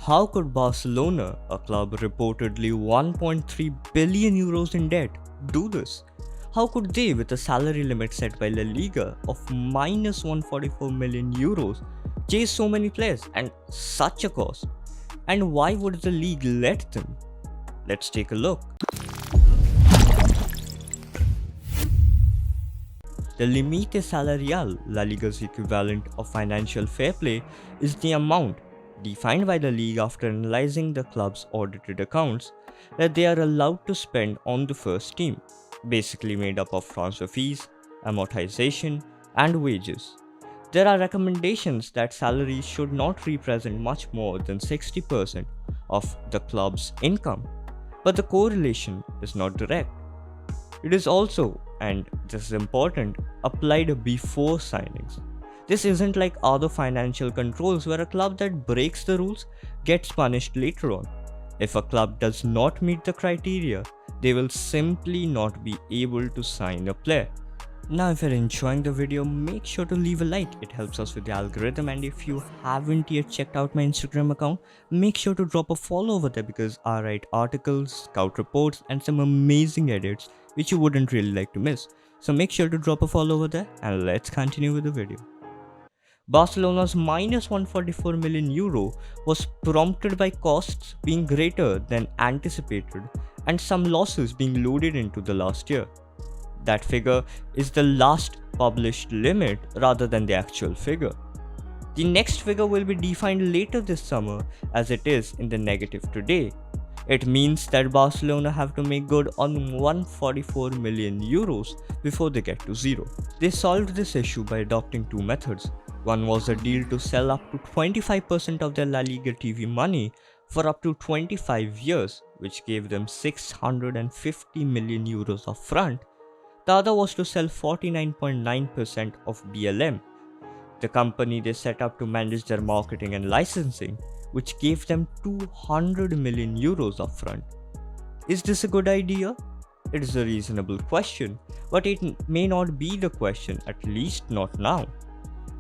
How could Barcelona, a club reportedly 1.3 billion euros in debt, do this? How could they, with a salary limit set by LaLiga of minus 144 million euros, chase so many players and such a cost? And why would the league let them? Let's take a look. The Límite Salarial, La Liga's equivalent of financial fair play, is the amount, defined by the league after analyzing the club's audited accounts, that they are allowed to spend on the first team, basically made up of transfer fees, amortization, and wages. There are recommendations that salaries should not represent much more than 60% of the club's income, but the correlation is not direct. It is also, and this is important, applied before signings. This isn't like other financial controls where a club that breaks the rules gets punished later on. If a club does not meet the criteria, they will simply not be able to sign a player. Now if you're enjoying the video, make sure to leave a like, it helps us with the algorithm, and if you haven't yet checked out my Instagram account, make sure to drop a follow over there because I write articles, scout reports, and some amazing edits which you wouldn't really like to miss. So make sure to drop a follow over there and let's continue with the video. Barcelona's minus 144 million euro was prompted by costs being greater than anticipated and some losses being loaded into the last year. That figure is the last published limit rather than the actual figure. The next figure will be defined later this summer as it is in the negative today. It means that Barcelona have to make good on 144 million euros before they get to zero. They solved this issue by adopting two methods. One was a deal to sell up to 25% of their La Liga TV money for up to 25 years, which gave them 650 million euros upfront. The other was to sell 49.9% of BLM, the company they set up to manage their marketing and licensing, which gave them 200 million euros upfront. Is this a good idea? It is a reasonable question, but it may not be the question, at least not now.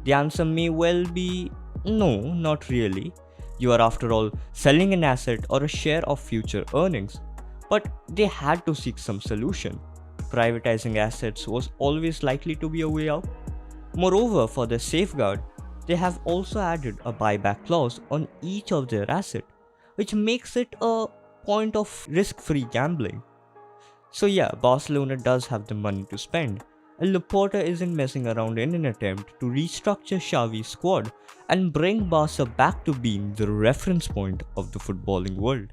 The answer may well be no, not really. You are after all selling an asset or a share of future earnings, but they had to seek some solution. Privatizing assets was always likely to be a way out. Moreover, for their safeguard, they have also added a buyback clause on each of their assets, which makes it a point of risk-free gambling. So yeah, Barcelona does have the money to spend, and Laporta isn't messing around in an attempt to restructure Xavi's squad and bring Barca back to being the reference point of the footballing world.